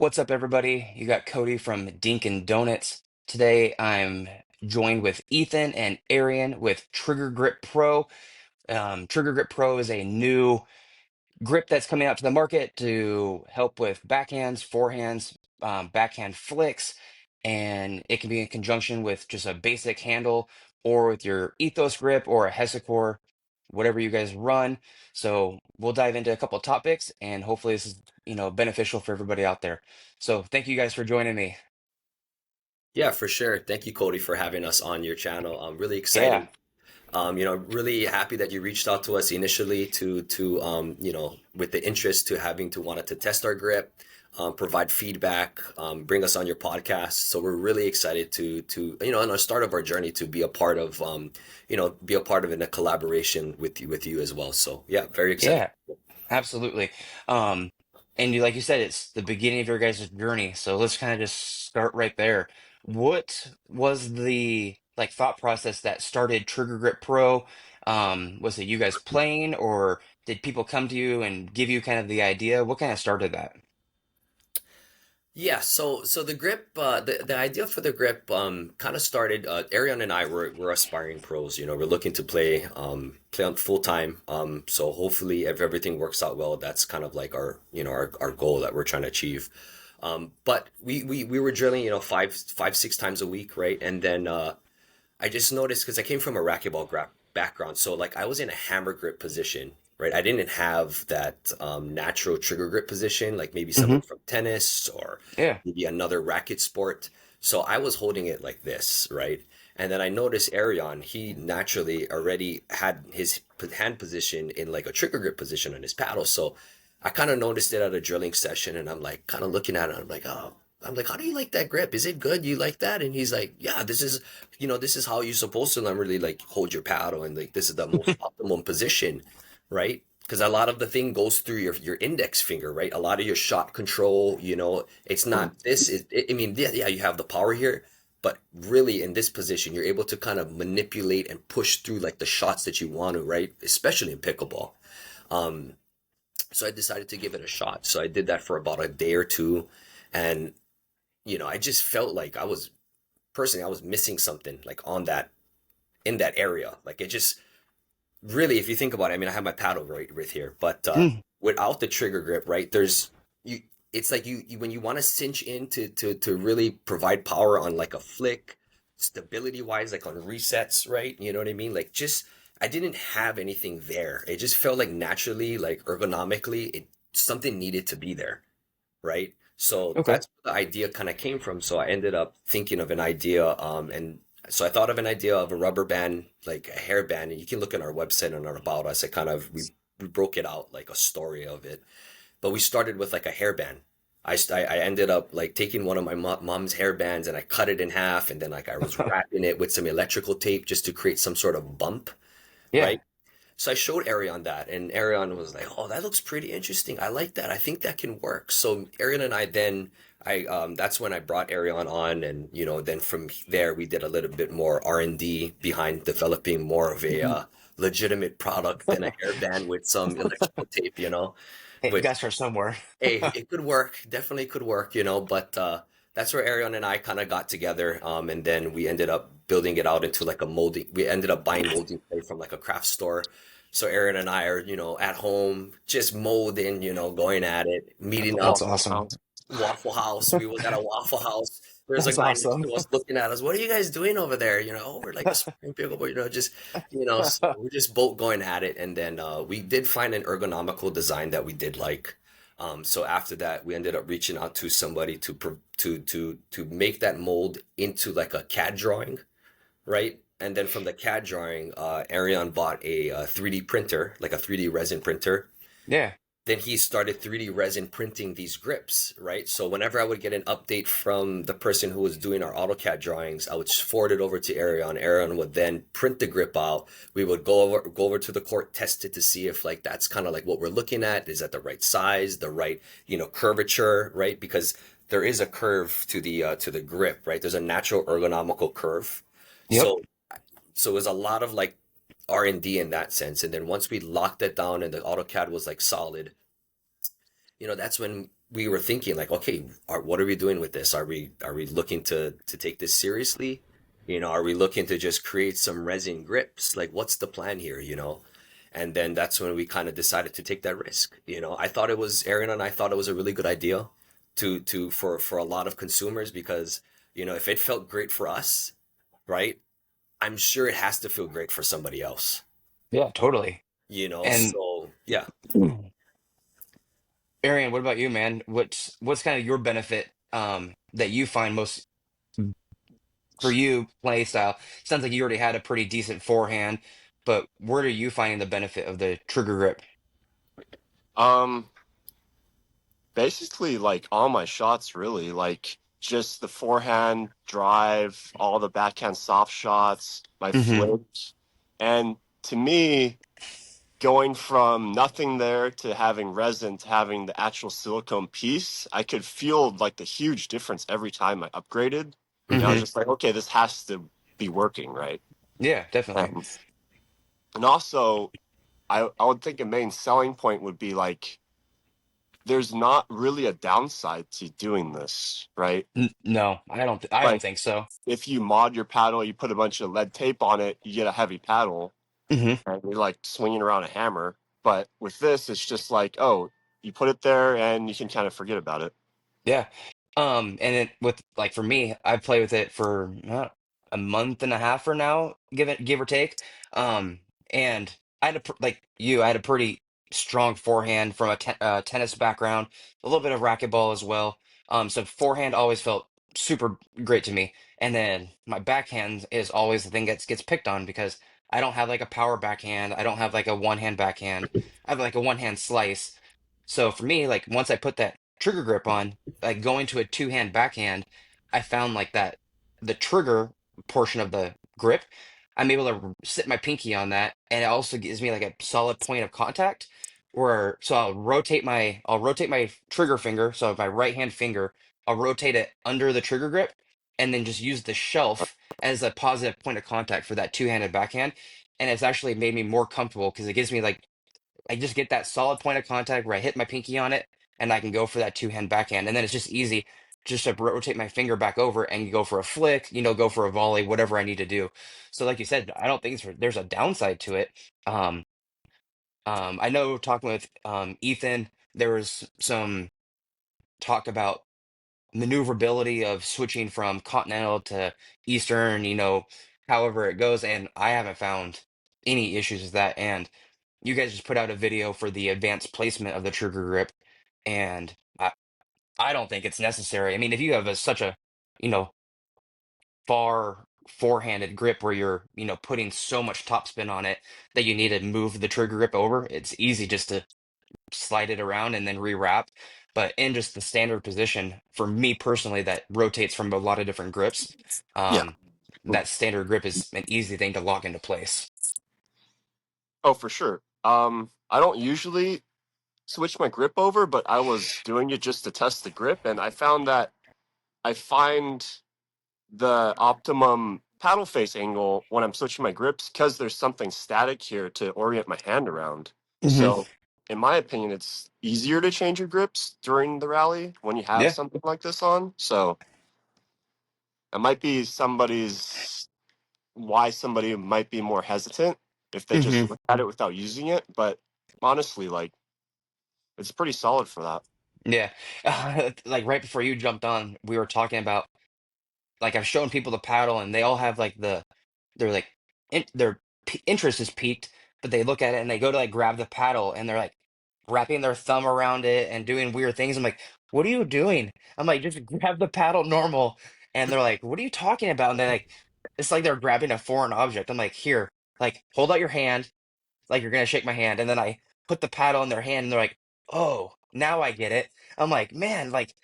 What's up, everybody? You got Cody from Dink and Donuts. Today, I'm joined with Ethan and Arion with Trigger Grip Pro. Trigger Grip Pro is a new grip that's coming out to the market to help with backhands, forehands, backhand flicks, and it can be in conjunction with just a basic handle or with your Ethos grip or a Hesicore, whatever you guys run. So we'll dive into a couple of topics, and hopefully this is beneficial for everybody out there. So thank you guys for joining me. Yeah, for sure. Thank you, Cody, for having us on your channel. Really Yeah, excited. Really happy that you reached out to us initially with the interest to having to wanted to test our grip, provide feedback, bring us on your podcast. So we're really excited to on the start of our journey to be a part of, be a part of in a collaboration with you as well. So yeah, very excited. yeah, absolutely. Um, and like you said, it's the beginning of your guys' journey. So let's kind of just start right there. What was the thought process that started Trigger Grip Pro? Was it you guys playing, or did people come to you and give you kind of the idea? What kind of started that? Yeah, so the grip, the idea for the grip, kind of started. Arion and I were aspiring pros. We're looking to play on full time. So hopefully, if everything works out well, that's kind of like our goal that we're trying to achieve. But we were drilling, five, 6 times a week, right? And then I just noticed because I came from a racquetball background, so like I was in a hammer grip position, right? I didn't have that natural trigger grip position, like maybe Hmm. someone from tennis or Yeah. maybe another racket sport. So I was holding it like this, right? And then I noticed Arion, he naturally already had his hand position in like a trigger grip position on his paddle. So I kind of noticed it at a drilling session, and I'm like kind of looking at it. I'm like, oh, I'm like, how do you like that grip? Is it good? You like that? And he's like, yeah, this is how you're supposed to really like hold your paddle, and like this is the most optimum position, right? Because a lot of the thing goes through your index finger, right? A lot of your shot control, it's not this. I mean, yeah, you have the power here, but really in this position, you're able to kind of manipulate and push through like the shots that you want to, right? Especially in pickleball. Um, so I decided to give it a shot. So I did that for about a day or two, and I just felt like I was missing something like on that in that area. Like it just really, if you think about it, I mean, I have my paddle right here, but without the trigger grip, right? You. It's like you when you want to cinch in to really provide power on like a flick, stability wise, like on resets, right? You know what I mean? Like just I didn't have anything there. It just felt like naturally, like ergonomically, it something needed to be there, right? So Okay. that's where the idea kind of came from. So I ended up thinking of an idea, and so I thought of an idea of a rubber band, like a hair band, and you can look on our website and our about us. I kind of we broke it out like a story of it, but we started with like a hairband. I ended up like taking one of my mom's hair bands and I cut it in half, and then like I was wrapping it with some electrical tape just to create some sort of bump, Yeah. right? So I showed Arion that, and Arion was like, "Oh, that looks pretty interesting. I like that. I think that can work." So Arion and I then, that's when I brought Arion on, and then from there we did a little bit more R&D behind developing more of a legitimate product than a hairband with some electrical tape, Hey, you which guys start somewhere. hey, it could work, definitely could work, but that's where Arion and I kind of got together, and then we ended up building it out into like a molding. We ended up buying molding clay from like a craft store. So Arion and I are, at home, just molding, going at it, meeting That's up awesome. around Waffle House. We was at a Waffle House. There's a That's guy next awesome. to us looking at us. What are you guys doing over there? Oh, we're like spraying pickleball, just, so we're just both going at it. And then we did find an ergonomical design that we did like. So after that, we ended up reaching out to somebody to make that mold into like a CAD drawing, right? And then from the CAD drawing, Arion bought a 3D printer, like a 3D resin printer. Yeah. Then he started 3D resin printing these grips, right? So whenever I would get an update from the person who was doing our AutoCAD drawings, I would just forward it over to Arion. Arion would then print the grip out. We would go over to the court, test it to see if like that's kind of like what we're looking at. Is that the right size, the right, curvature, right? Because there is a curve to the grip, right? There's a natural ergonomical curve. Yep. So it was a lot of like R&D in that sense. And then once we locked it down and the AutoCAD was like solid, that's when we were thinking like, okay, what are we doing with this? Are we looking to take this seriously? Are we looking to just create some resin grips? Like, what's the plan here? And then that's when we kind of decided to take that risk. I thought it was Aaron and I thought it was a really good idea for a lot of consumers because if it felt great for us, right? I'm sure it has to feel great for somebody else. Yeah, totally. And So yeah. Arian, what about you, man? What's kind of your benefit that you find most for you play style? Sounds like you already had a pretty decent forehand, but where are you finding the benefit of the trigger grip? Um, Basically, like all my shots, really, like just the forehand, drive, all the backhand soft shots, my Hmm. flips, and to me, going from nothing there to having resin to having the actual silicone piece, I could feel like the huge difference every time I upgraded, and I was Hmm. just like, okay, this has to be working, right? Yeah, definitely. And, and also, I would think a main selling point would be like there's not really a downside to doing this, right? No, I don't Like think so. if you mod your paddle, you put a bunch of lead tape on it, you get a heavy paddle, Hmm. and you're like swinging around a hammer. But with this, it's just like, oh, you put it there and you can kind of forget about it. Yeah. And it with like for me, I've played with it for a month and a half for now, give or take. Um, and I had like you, I had a pretty strong forehand from a tennis background, a little bit of racquetball as well. So forehand always felt super great to me. And then my backhand is always the thing that gets picked on because I don't have like a power backhand. I don't have like a one hand backhand. I have like a one hand slice. So for me, like once I put that trigger grip on, like going to a two-hand backhand, I found like that the trigger portion of the grip, I'm able to sit my pinky on that, and it also gives me like a solid point of contact. Where so I'll rotate my trigger finger, so my right hand finger, I'll rotate it under the trigger grip, and then just use the shelf as a positive point of contact for that two-handed backhand. And it's actually made me more comfortable because it gives me like I just get that solid point of contact where I hit my pinky on it and I can go for that two-hand backhand. And then it's just easy just to rotate my finger back over and go for a flick, go for a volley, whatever I need to do. So like you said, I don't think there's a downside to it. Um, I know talking with Ethan, there was some talk about maneuverability of switching from continental to eastern, however it goes, and I haven't found any issues with that. And you guys just put out a video for the advanced placement of the trigger grip, and I don't think it's necessary. I mean, if you have such a, you know, far forehanded grip where you're, putting so much topspin on it that you need to move the trigger grip over, it's easy just to slide it around and then rewrap. But in just the standard position, for me personally, that rotates from a lot of different grips, Yeah. um, that standard grip is an easy thing to lock into place. Oh, for sure. I don't usually switch my grip over, but I was doing it just to test the grip, and I found that I find the optimum paddle face angle when I'm switching my grips because there's something static here to orient my hand around. Hmm. So, in my opinion, it's easier to change your grips during the rally when you have Yeah. something like this on. So, it might be somebody's why somebody might be more hesitant if they just Hmm. look at it without using it. But honestly, like, it's pretty solid for that. Yeah. Like right before you jumped on, we were talking about like I've shown people the paddle and they all have like they're like their interest is peaked, but they look at it and they go to like grab the paddle and they're like wrapping their thumb around it and doing weird things. I'm like, what are you doing? I'm like, just grab the paddle normal. And they're like, what are you talking about? And they're like, it's like they're grabbing a foreign object. I'm like, here, like hold out your hand like you're gonna shake my hand, and then I put the paddle in their hand, and they're like, "Oh, now I get it." I'm like, "Man, like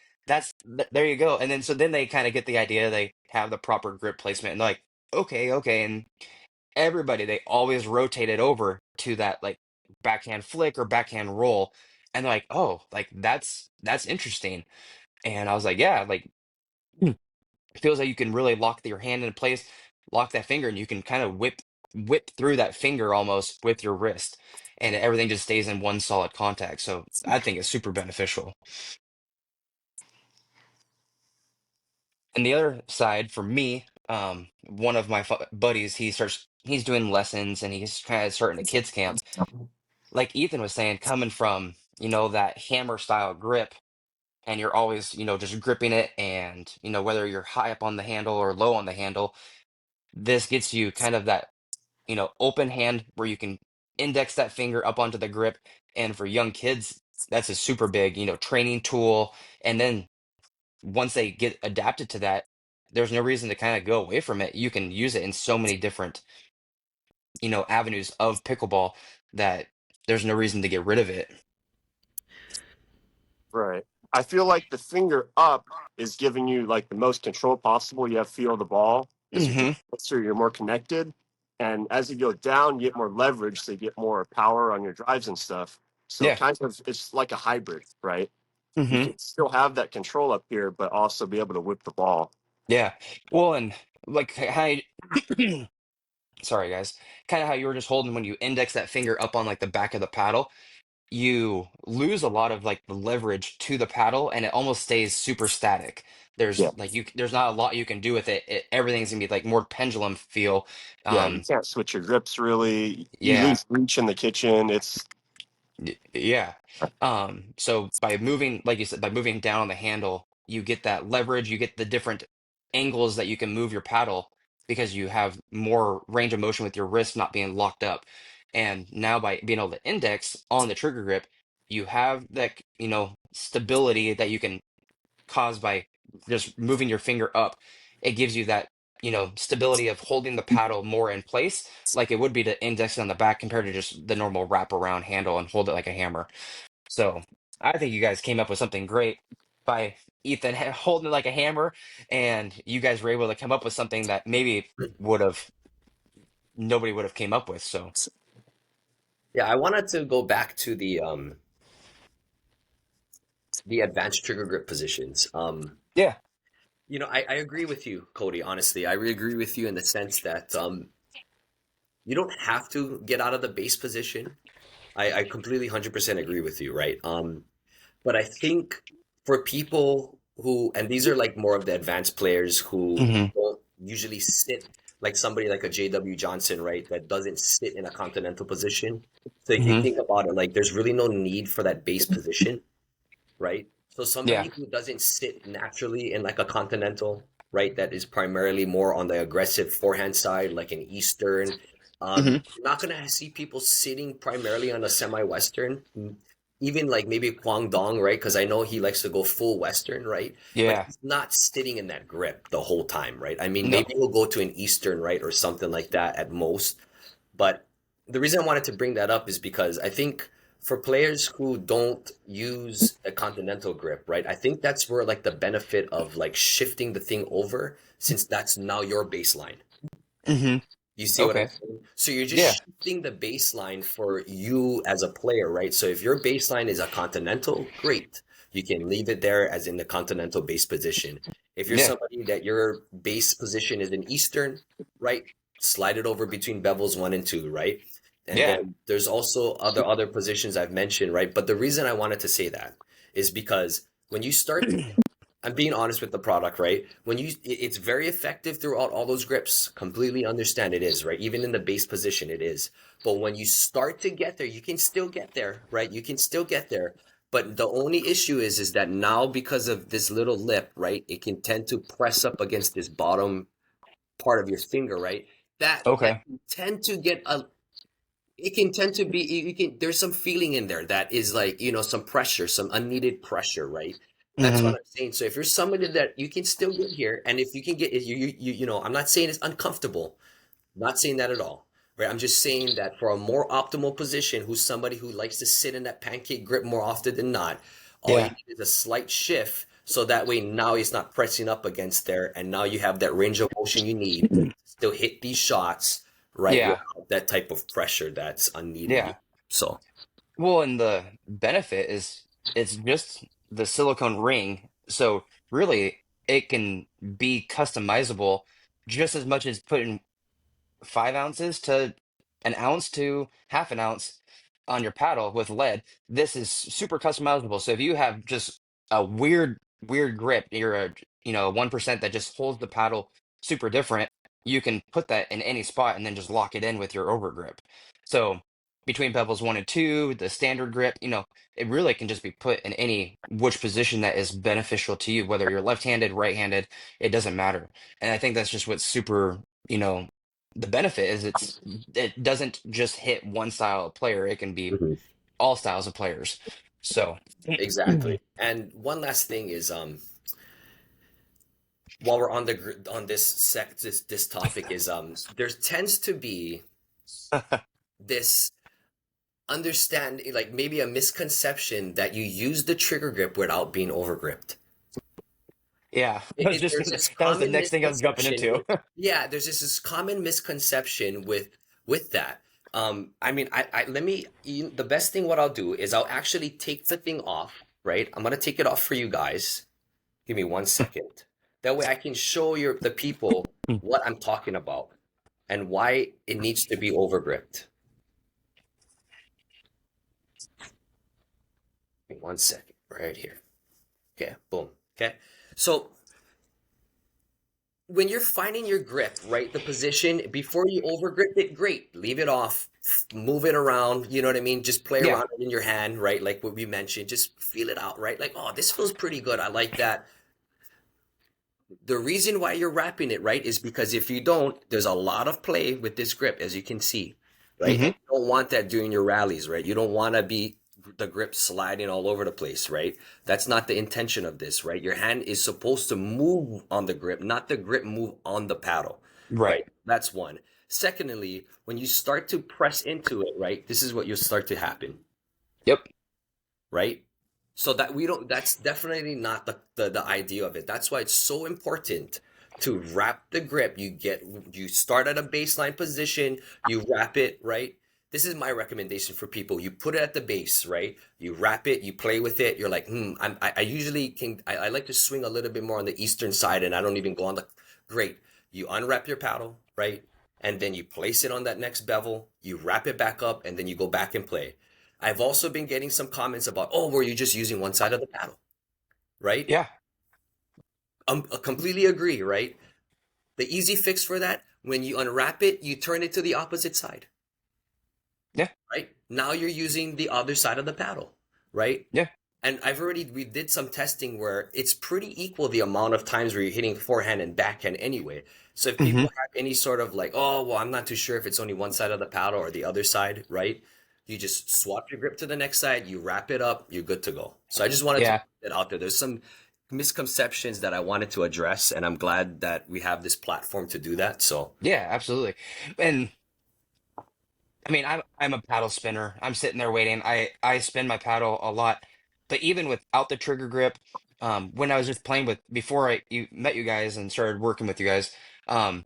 there you go." And then so then they kind of get the idea. They have the proper grip placement, and they're like, "Okay, okay." And everybody they always rotate it over to that like backhand flick or backhand roll, and they're like, "Oh, like that's interesting." And I was like, "Yeah, like." It feels like you can really lock your hand in place, lock that finger, and you can kind of whip through that finger almost with your wrist. and everything just stays in one solid contact. So I think it's super beneficial. And the other side for me, one of my buddies, he's doing lessons and he's kind of starting a kids camp. Like Ethan was saying, coming from, that hammer style grip, and you're always, just gripping it, and, whether you're high up on the handle or low on the handle, this gets you kind of that, open hand where you can index that finger up onto the grip. And for young kids, that's a super big, training tool. And then once they get adapted to that, there's no reason to kind of go away from it. You can use it in so many different, avenues of pickleball that there's no reason to get rid of it. Right. I feel like the finger up is giving you like the most control possible. You have feel of the ball because you're Hmm. just closer, you're more connected. And as you go down, you get more leverage, so you get more power on your drives and stuff. So Yeah. kind of it's like a hybrid, right? You Hmm. can still have that control up here, but also be able to whip the ball. Yeah. Well, and like how, sorry guys, kind of how you were just holding when you index that finger up on like the back of the paddle, you lose a lot of like the leverage to the paddle and it almost stays super static. Yeah. There's not a lot you can do with it. Everything's gonna be like more pendulum feel. Yeah. You Um, can't switch your grips really. You yeah. lose reach in the kitchen. It's Yeah. So by moving, like you said, by moving down on the handle, you get that leverage, you get the different angles that you can move your paddle because you have more range of motion with your wrist not being locked up. And now by being able to index on the trigger grip, you have that, stability that you can caused by just moving your finger up. It gives you that, stability of holding the paddle more in place, like it would be to index it on the back compared to just the normal wrap around handle and hold it like a hammer. So I think you guys came up with something great by Ethan holding it like a hammer, and you guys were able to come up with something that maybe would have nobody would have came up with. So Yeah, I wanted to go back to the advanced trigger grip positions. yeah. I agree with you, Cody. Honestly, I really agree with you in the sense that you don't have to get out of the base position. I completely 100% agree with you, right? But I think for people who, and these are like more of the advanced players who Hmm. don't usually sit like somebody like a JW Johnson, right? That doesn't sit in a continental position. So if you Hmm. think about it, like there's really no need for that base position, right? So Yeah. somebody who doesn't sit naturally in like a continental, right, that is primarily more on the aggressive forehand side, like an Eastern. Hmm. You're not gonna see people sitting primarily on a semi-Western, even like maybe Kwang Dong, right? Because I know he likes to go full Western, right? But Yeah. he's not sitting in that grip the whole time, right? I mean, maybe No. he'll go to an Eastern, right, or something like that at most. But the reason I wanted to bring that up is because I think for players who don't use a continental grip, right? I think that's where like the benefit of like shifting the thing over, since that's now your baseline. Hmm. You see what I'm Okay. saying? So you're just Yeah. shifting the baseline for you as a player, right? So if your baseline is a continental, great. You can leave it there as in the continental base position. If you're Yeah. somebody that your base position is an Eastern, right? Slide it over between bevels one and two, right? And Yeah. then there's also other positions I've mentioned, right? But the reason I wanted to say that is because when you start, I'm being honest with the product, right? It's very effective throughout all those grips. Completely understand it is, right? Even in the base position, it is. But when you start to get there, you can still get there, right? You can still get there. But the only issue is that now because of this little lip, right, it can tend to press up against this bottom part of your finger, right? That Okay. can tend to get a it can tend to be you can there's some feeling in there that is like some pressure, some unneeded pressure, right? That's what Hmm. I'm saying. So if you're somebody that you can still get here, and if you can get I'm not saying it's uncomfortable, not saying that at all, right? I'm just saying that for a more optimal position, who's somebody who likes to sit in that pancake grip more often than not, all you Yeah. need is a slight shift, so that way now it's not pressing up against there, and now you have that range of motion you need to still hit these shots, right, Yeah. without that type of pressure that's unneeded. Yeah. So Well, and the benefit is it's just the silicone ring. So really, it can be customizable just as much as putting 5 ounces to an ounce to half an ounce. on your paddle with lead, this is super customizable. So if you have just a weird grip, you're a 1% that just holds the paddle super different, you can put that in any spot and then just lock it in with your over grip. So between pebbles 1 and 2, the standard grip, it really can just be put in any which position that is beneficial to you, whether you're left-handed, right-handed, it doesn't matter. And I think that's just what's super, the benefit is it doesn't just hit one style of player. It can be Mhm. all styles of players. So Exactly. And one last thing is, while we're on on this topic is, there tends to be this understanding, like maybe a misconception that you use the trigger grip without being overgripped. yeah, I was just There's gonna, this that was the common next thing I was jumping misconception into. with, yeah, there's this common misconception with that. I mean, let me, the best thing what I'll do is I'll actually take the thing off, right? I'm gonna take it off for you guys. Give me 1 second. That way I can show the people what I'm talking about and why it needs to be overgripped. Give me 1 second, right here. Okay, boom. Okay. So when you're finding your grip, right, the position before you overgrip it, great. Leave it off, move it around. You know what I mean? Just play Yeah. around it in your hand, right? Like what we mentioned, just feel it out, right? Like, oh, this feels pretty good. I like that. The reason why you're wrapping it, right, is because if you don't, there's a lot of play with this grip, as you can see, right? And Hmm. you don't want that during your rallies, right? You don't want to be the grip sliding all over the place, right? That's not the intention of this, right? Your hand is supposed to move on the grip, not the grip move on the paddle, Right. right? That's one. Secondly, when you start to press into it, right, this is what you'll start to happen, Yep. right? So that we don't, that's definitely not the idea of it. That's why it's so important to wrap the grip. You start at a baseline position, you wrap it, right? This is my recommendation for people. You put it at the base, right? You wrap it, you play with it. You're like, I usually I like to swing a little bit more on the eastern side and I don't even go on the, great. You unwrap your paddle, right? And then you place it on that next bevel, you wrap it back up, and then you go back and play. I've also been getting some comments about, oh, were you just using one side of the paddle, right? Yeah. I completely agree, right? The easy fix for that, when you unwrap it, you turn it to the opposite side, Yeah. right? Now you're using the other side of the paddle, right? Yeah. And we did some testing where it's pretty equal the amount of times where you're hitting forehand and backhand anyway. So if Hmm. people have any sort of like, oh, well, I'm not too sure if it's only one side of the paddle or the other side, right? You just swap your grip to the next side, you wrap it up, you're good to go. So I just wanted to Yeah. put that out there. There's some misconceptions that I wanted to address, and I'm glad that we have this platform to do that. So, Yeah. Absolutely. And I mean, I'm a paddle spinner. I'm sitting there waiting. I spin my paddle a lot, but even without the trigger grip, when I was just playing with before I you met you guys and started working with you guys, um,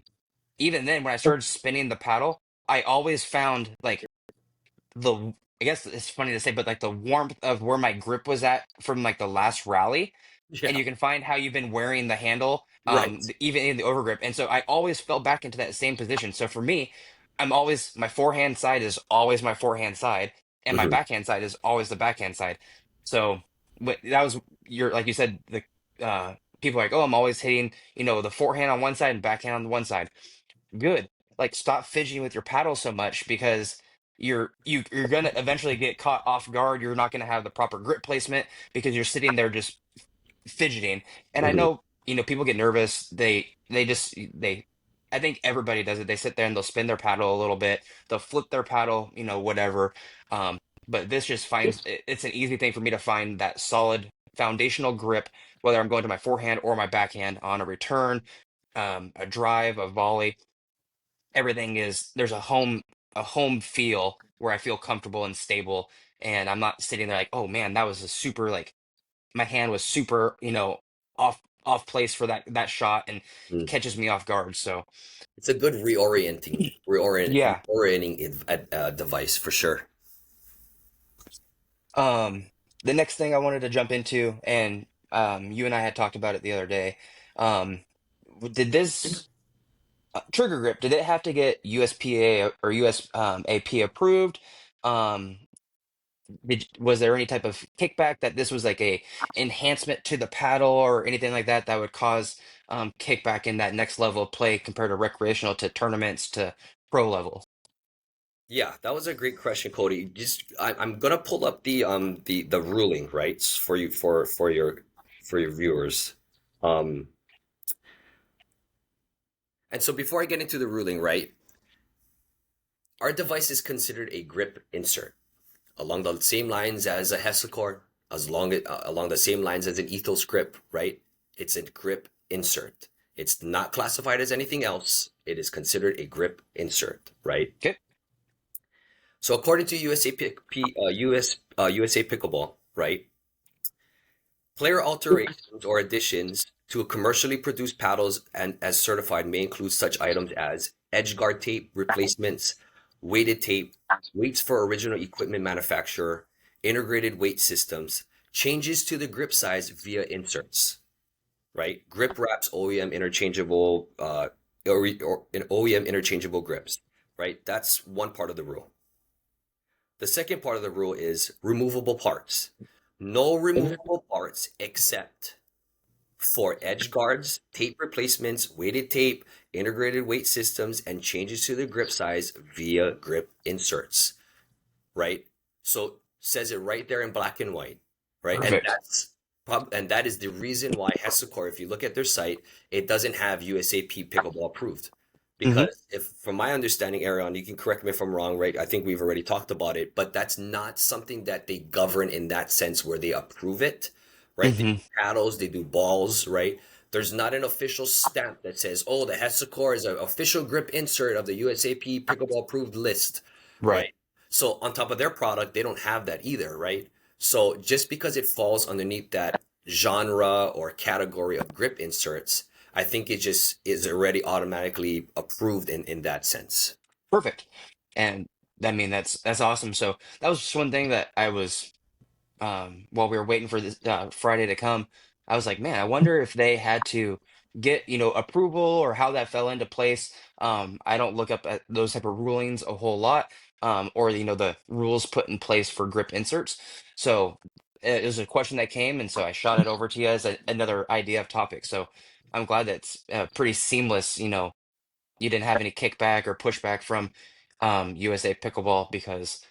even then when I started spinning the paddle, I always found like the I guess it's funny to say, but like the warmth of where my grip was at from like the last rally, and yeah, you can find how you've been wearing the handle, right. even in the overgrip. And so I always fell back into that same position. So for me, I'm always my forehand side is always my forehand side, and my Hmm. backhand side is always the backhand side. So that was your like you said the people are like, oh, I'm always hitting the forehand on one side and backhand on the one side. Good. Like stop fidgeting with your paddle so much because you're gonna eventually get caught off guard. You're not gonna have the proper grip placement because you're sitting there just fidgeting. And I Hmm. know, people get nervous. They just they I think everybody does it. They sit there and they'll spin their paddle a little bit. They'll flip their paddle, whatever. Um, but this just finds it's an easy thing for me to find that solid foundational grip, whether I'm going to my forehand or my backhand on a return, a drive, a volley. Everything is there's a home feel where I feel comfortable and stable, and I'm not sitting there like, oh man, that was a super like my hand was super, off place for that shot and catches me off guard. So It's a good yeah. reorienting device for sure. Um, the next thing I wanted to jump into, and you and I had talked about it the other day. Um, did this trigger grip, did it have to get USPA or US AP approved? Was there any type of kickback that this was like a enhancement to the paddle or anything like that that would cause kickback in that next level of play compared to recreational to tournaments to pro level? Yeah, that was a great question, Cody. I'm gonna pull up the ruling, right, for you for your viewers. Um, and so before I get into the ruling, right, our device is considered a grip insert along the same lines as a hexacore, along the same lines as an ethos grip, right? It's a grip insert. It's not classified as anything else. It is considered a grip insert, right? Okay. So according to USA Pickleball, right? Player alterations or additions to commercially produced paddles and as certified may include such items as edge guard tape replacements, weighted tape, weights for original equipment manufacturer, integrated weight systems, changes to the grip size via inserts, right? Grip wraps OEM interchangeable or an OEM interchangeable grips, right? That's one part of the rule. The second part of the rule is removable parts. No removable parts except for edge guards, tape replacements, weighted tape, integrated weight systems, and changes to the grip size via grip inserts, right? So says it right there in black and white, right? And Perfect. that is the reason why Hesicor, if you look at their site, it doesn't have USAP pickleball approved. Hmm. Because if, from my understanding, Arion, you can correct me if I'm wrong, right? I think we've already talked about it, but that's not something that they govern in that sense where they approve it, right? They Hmm. do paddles, they do balls, right? There's not an official stamp that says, oh, the Hesicor is an official grip insert of the USAP pickleball approved list, Right. right? So on top of their product, they don't have that either, right? So just because it falls underneath that genre or category of grip inserts, I think it just is already automatically approved in that sense. Perfect. And I mean that's awesome. So that was just one thing that I was while we were waiting for this Friday to come, I was like, man, I wonder if they had to get, approval or how that fell into place. I don't look up at those type of rulings a whole lot, or the rules put in place for grip inserts. So it was a question that came, and so I shot it over to you as another idea of topic. So I'm glad that's pretty seamless. You didn't have any kickback or pushback from USA Pickleball because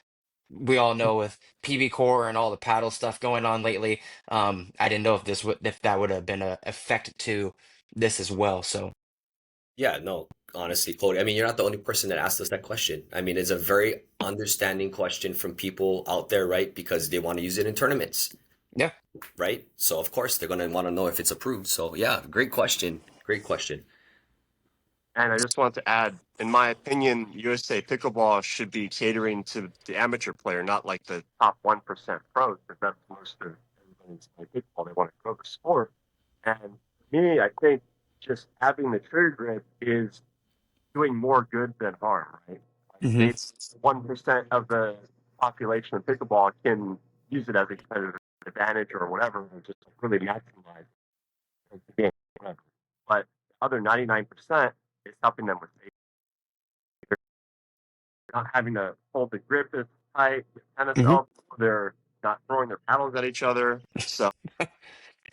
we all know with PB Core and all the paddle stuff going on lately, I didn't know if that would have been a effect to this as well. So Yeah, no, honestly, Cody, I mean, you're not the only person that asked us that question. I mean, it's a very understanding question from people out there, right? Because they want to use it in tournaments, yeah, right? So of course they're going to want to know if it's approved. So yeah, great question. Great question. And I just want to add, in my opinion, USA Pickleball should be catering to the amateur player, not like the top 1% pros, because that's most of everybody's playing pickleball. They want to grow the sport. And me, I think just having the trigger grip is doing more good than harm, right? Like hmm maybe 1% of the population of pickleball can use it as a competitive advantage or whatever, and just really maximize the game, whatever. But the other 99% is helping them with not having to hold the grip as tight with tennis hmm elbow. They're not throwing their paddles at each other. So,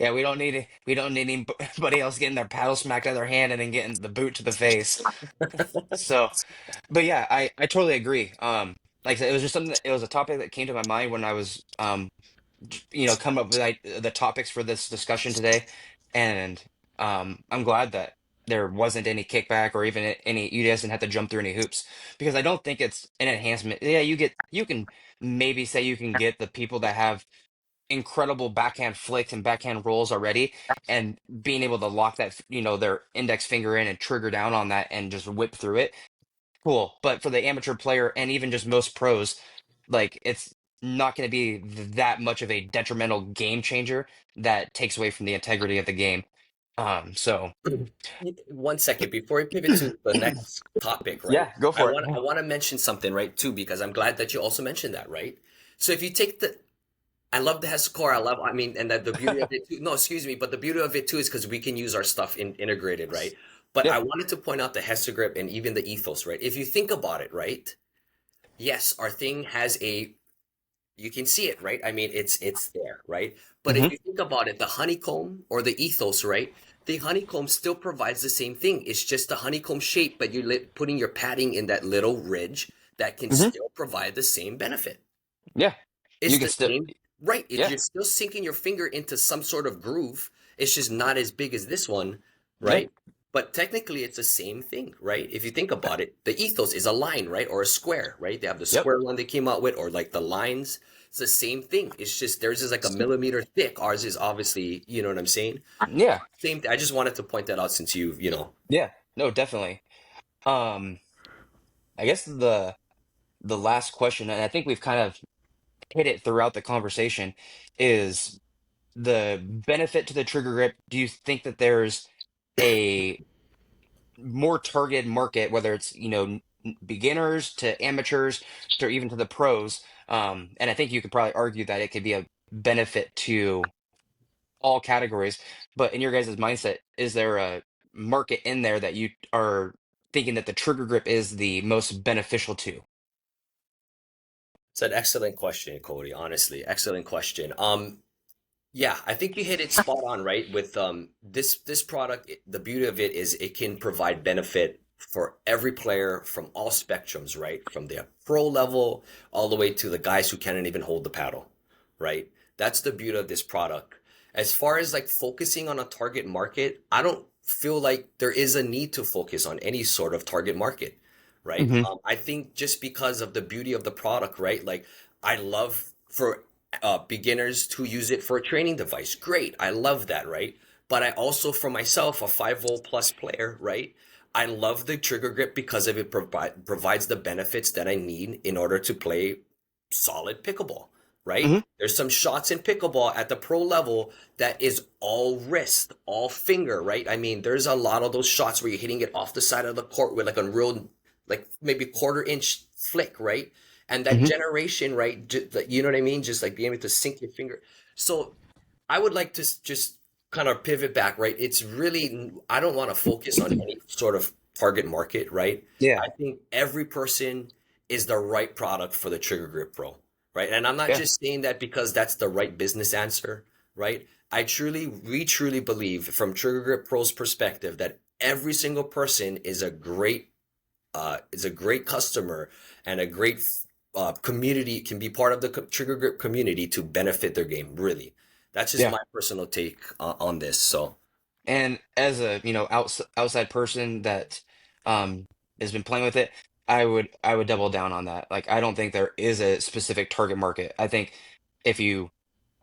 yeah, we don't need anybody else getting their paddle smacked out of their hand and then getting the boot to the face. So, but yeah, I totally agree. Like I said, it was just something it was a topic that came to my mind when I was come up with the topics for this discussion today, and I'm glad that there wasn't any kickback or even any you guys didn't have to jump through any hoops because I don't think it's an enhancement. Yeah, you can maybe say you can get the people that have incredible backhand flicks and backhand rolls already and being able to lock that their index finger in and trigger down on that and just whip through it. Cool. But for the amateur player and even just most pros, like it's not going to be that much of a detrimental game changer that takes away from the integrity of the game. So 1 second before we pivot to the next topic, right? yeah, go I for it. want I want to mention something, right, too, because I'm glad that you also mentioned that, right? So if you take I love the Hescore. I mean, and that the beauty of it too. No, excuse me, but the beauty of it too is because we can use our stuff integrated, right? But Yeah. I wanted to point out the Hesagrip and even the Ethos, right? If you think about it, right? Yes, our thing has a you can see it, right? I mean, it's there, right? But if Hmm. you think about it, the honeycomb or the ethos, right? The honeycomb still provides the same thing. It's just a honeycomb shape, but you're putting your padding in that little ridge that can Hmm. still provide the same benefit. Yeah, It's you can the still. same, right? Yeah. You're still sinking your finger into some sort of groove. It's just not as big as this one, Yeah. right? But technically, it's the same thing, right? If you think about it, the ethos is a line, right? Or a square, right? They have the Yep. square one they came out with, or like the lines. It's the same thing. It's just theirs is like a millimeter thick. Ours is obviously, you know what I'm saying? Yeah. Same. I just wanted to point that out since Yeah. No, definitely. Um, I guess the last question, and I think we've kind of hit it throughout the conversation, is the benefit to the trigger grip. Do you think that there's a more targeted market, whether it's, beginners to amateurs to even to the pros? And I think you could probably argue that it could be a benefit to all categories. But in your guys' mindset, is there a market in there that you are thinking that the trigger grip is the most beneficial to? it's an excellent question, Cody. Honestly, excellent question. Yeah, I think you hit it spot on, right? With this product, the beauty of it is it can provide benefit for every player from all spectrums, right? From the pro level all the way to the guys who can't even hold the paddle, right? That's the beauty of this product. As far as like focusing on a target market, I don't feel like there is a need to focus on any sort of target market, right? Hmm. I think just because of the beauty of the product, right? Like I love for beginners to use it for a training device. Great. I love that, right? But I also, for myself, a 5-volt plus player, right? I love the trigger grip because of it provides the benefits that I need in order to play solid pickleball, right? Hmm. There's some shots in pickleball at the pro level that is all wrist, all finger, right? I mean, there's a lot of those shots where you're hitting it off the side of the court with like a real, like maybe quarter inch flick, right? And that Hmm. generation, right? You know what I mean? Just like being able to sink your finger. So I would like to just kind of pivot back, right? It's really, I don't want to focus on any sort of target market, right? Yeah. I think every person is the right product for the Trigger Grip Pro, right? And I'm not Yeah. just saying that because that's the right business answer, right? We truly believe from Trigger Grip Pro's perspective that every single person is a great customer and a great community can be part of the Trigger Grip community to benefit their game. Really, that's just Yeah. my personal take on this. So And as a, outside person that um has been playing with it, I would double down on that. Like I don't think there is a specific target market. I think if you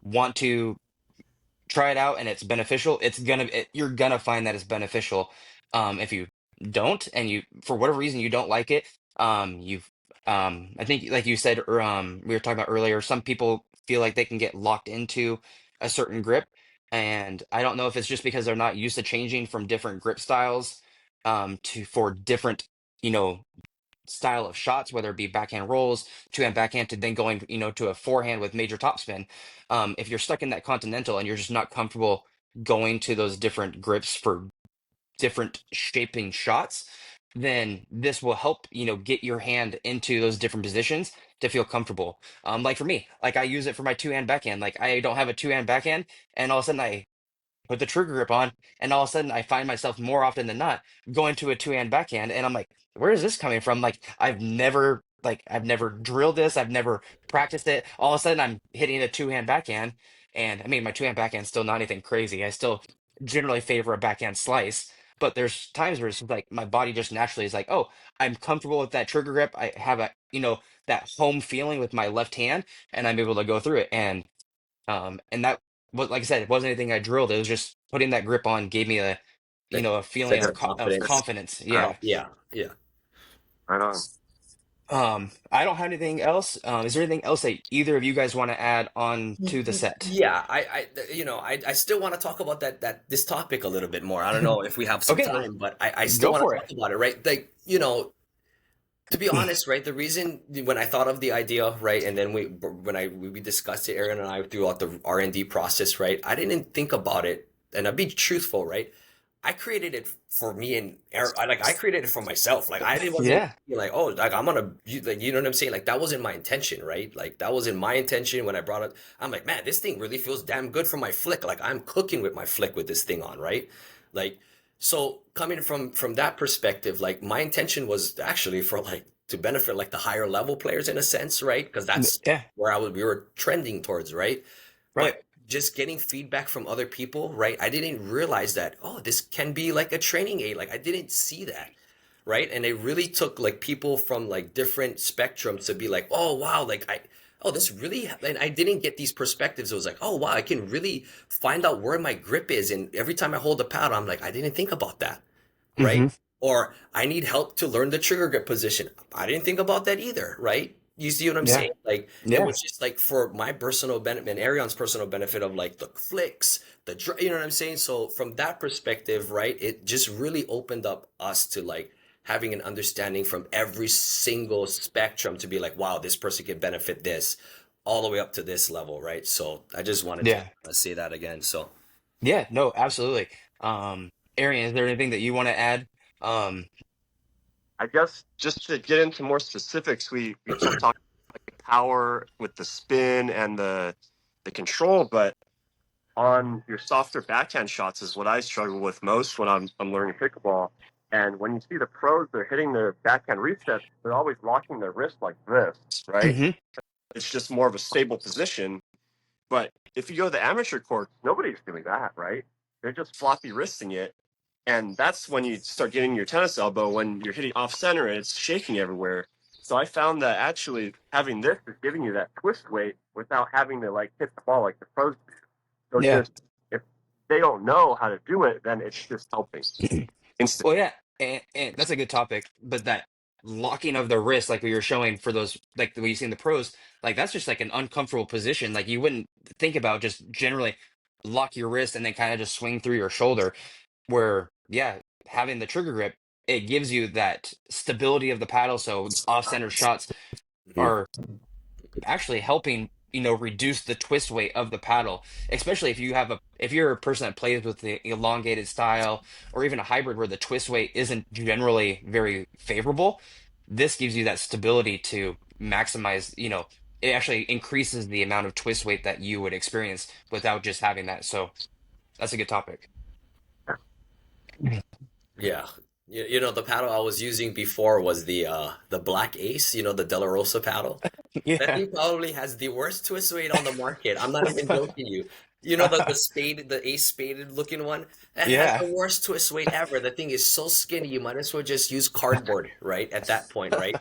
want to try it out and it's beneficial, you're gonna find that it's beneficial. If you don't, and you for whatever reason you don't like it, you've I think like you said, or we were talking about earlier, some people feel like they can get locked into a certain grip, and I don't know if it's just because they're not used to changing from different grip styles to for different, you know style of shots, whether it be backhand rolls, two-hand backhand, to then going, to a forehand with major topspin. If you're stuck in that continental and you're just not comfortable going to those different grips for different shaping shots, then this will help, get your hand into those different positions to feel comfortable. Like for me, like I use it for my two-hand backhand. Like I don't have a two-hand backhand, and all of a sudden I put the trigger grip on, and all of a sudden I find myself more often than not going to a two-hand backhand, and I'm like, where is this coming from? Like I've never drilled this, I've never practiced it. All of a sudden I'm hitting a two-hand backhand, and I mean my two-hand backhand's still not anything crazy. I still generally favor a backhand slice. But there's times where it's like my body just naturally is like, oh, I'm comfortable with that trigger grip. I have that home feeling with my left hand, and I'm able to go through it. And that was, like I said, it wasn't anything I drilled. It was just putting that grip on gave me that a feeling sense of of of confidence. confidence. Yeah. Yeah, yeah. Right on. I don't have anything else. Is there anything else that either of you guys want to add on to the set? Yeah, I still want to talk about this topic a little bit more. I don't know if we have some Okay, time, but I still go want for to it. talk about it, right? Like, to be honest, right, the reason when I thought of the idea, right, and then we discussed it, Aaron and I throughout the R&D process, right, I didn't think about it, and I'll be truthful, right? I created it for me and I created it for myself. Like I didn't wasn't Yeah. like, oh, like I'm gonna like, you know what I'm saying? Like that wasn't my intention, right? Like that wasn't my intention when I brought it. I'm like, man, this thing really feels damn good for my flick. Like I'm cooking with my flick with this thing on, right? Like so coming from that perspective, like my intention was actually for like to benefit like the higher level players in a sense, right? Because that's Yeah. where we were trending towards, right? Right. But just getting feedback from other people, right? I didn't realize that, oh, this can be like a training aid. Like I didn't see that, right? And it really took like people from like different spectrums to be like, oh wow, oh, this really, and I didn't get these perspectives. It was like, oh wow, I can really find out where my grip is. And every time I hold the paddle, I'm like, I didn't think about that, right? Hmm. Or I need help to learn the trigger grip position. I didn't think about that either, right? You see what I'm Yeah. saying? Like it Yeah. was just like for my personal benefit and Arion's personal benefit of like the flicks, you know what I'm saying? So from that perspective, right, it just really opened up us to like having an understanding from every single spectrum to be like, wow, this person can benefit this all the way up to this level, right? So I just wanted to Yeah. say that again. So Yeah. No, absolutely. Arian, is there anything that you want to add? Um, I guess just to get into more specifics, we talked like power with the spin and the control, but on your softer backhand shots is what I struggle with most when I'm learning pickleball. And when you see the pros, they're hitting their backhand resets, they're always locking their wrist like this, right? hmm It's just more of a stable position. But if you go to the amateur court, nobody's doing that, right? They're just floppy wristing it. And that's when you start getting your tennis elbow when you're hitting off center and it's shaking everywhere. So I found that actually having this is giving you that twist weight without having to like hit the ball like the pros do. So Yeah. just if they don't know how to do it, then it's just helping Well, instantly. yeah, and that's a good topic. But that locking of the wrist, like we were showing for those, like the way you see in the pros, like that's just like an uncomfortable position. Like you wouldn't think about just generally lock your wrist and then kind of just swing through your shoulder. Where, yeah, having the trigger grip, it gives you that stability of the paddle. So off-center shots mhm. are actually helping reduce the twist weight of the paddle, especially if you're a person that plays with the elongated style or even a hybrid where the twist weight isn't generally very favorable. This gives you that stability to maximize, it actually increases the amount of twist weight that you would experience without just having that. So that's a good topic. Yeah. You know, the paddle I was using before was the Black Ace, you know, the De La Rosa paddle. That Yeah. thing probably has the worst twist weight on the market. I'm not even joking you. You know the ace spaded looking one? That has Yeah. the worst twist weight ever. The thing is so skinny, you might as well just use cardboard, right? At that point, right?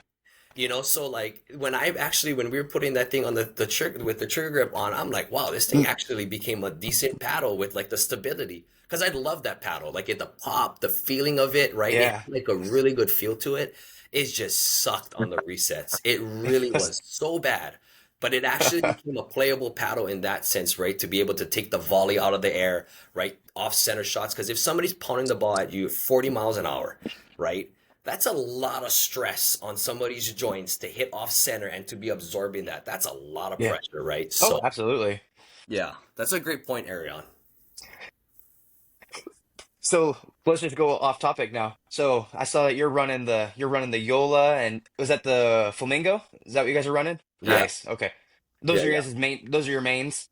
You know, so like when we were putting that thing on the trigger with the trigger grip on, I'm like, wow, this thing actually became a decent paddle with like the stability. Because I love that paddle, like the pop, the feeling of it, right? It Yeah. had like a really good feel to it. It just sucked on the resets. It really was so bad. But it actually became a playable paddle in that sense, right? To be able to take the volley out of the air, right? Off center shots. Because if somebody's pounding the ball at you 40 miles an hour, right? That's a lot of stress on somebody's joints to hit off center and to be absorbing that. That's a lot of Yeah. pressure, right? Oh, So, absolutely. yeah, that's a great point, Arion. So let's just go off topic now. So I saw that you're running the Yola, and was that the Flamingo? Is that what you guys are running? Yeah, Nice. Okay. yeah, Those are your yeah. guys' main. Those are your mains.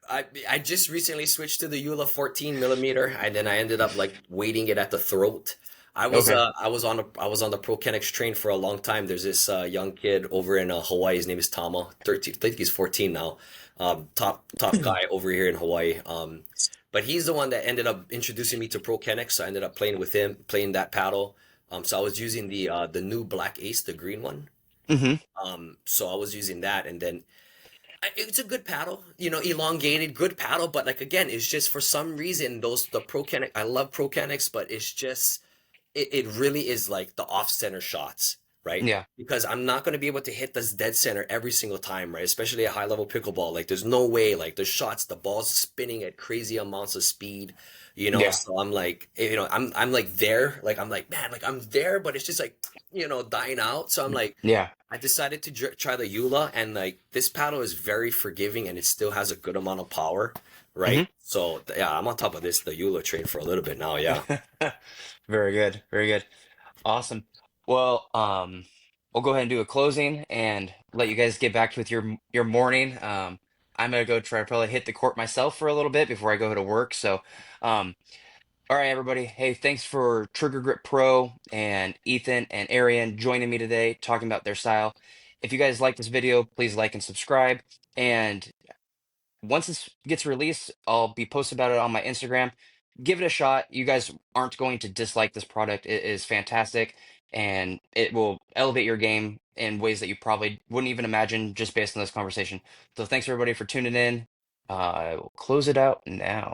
I just recently switched to the Eula 14 millimeter, and then I ended up like weighting it at the throat. Okay. I was on the Pro Kennex train for a long time. There's this young kid over in Hawaii. His name is Tama. 13, I think he's 14 now. Top guy over here in Hawaii. But he's the one that ended up introducing me to Pro Kennex. So I ended up playing with him, playing that paddle. So I was using the new Black Ace, the green one. Hmm. So I was using that, and then it's a good paddle, you know, elongated, good paddle. But like again, it's just for some reason the Pro Kennex. I love Pro Kennex, but it's just it really is like the off center shots, right? Yeah. Because I'm not going to be able to hit this dead center every single time, right? Especially at high level pickleball. Like there's no way, like the shots, the ball's spinning at crazy amounts of speed, you know? Yeah. So I'm like, I'm like there, like I'm like, man, like I'm there, but it's just like, dying out. So I'm like, Yeah. I decided to try the Eula, and like this paddle is very forgiving, and it still has a good amount of power, right? Hmm. So yeah, I'm on top of the Eula train for a little bit now. Yeah. Very good. Very good. Awesome. Well, we'll go ahead and do a closing and let you guys get back with your morning. I'm gonna go try to probably hit the court myself for a little bit before I go to work. So, um, all right, everybody. Hey, thanks for Trigger Grip Pro and Ethan and Arian joining me today, talking about their style. If you guys like this video, please like and subscribe. And once this gets released, I'll be posting about it on my Instagram. Give it a shot. You guys aren't going to dislike this product. It is fantastic and it will elevate your game in ways that you probably wouldn't even imagine just based on this conversation. So thanks everybody for tuning in. We'll close it out now.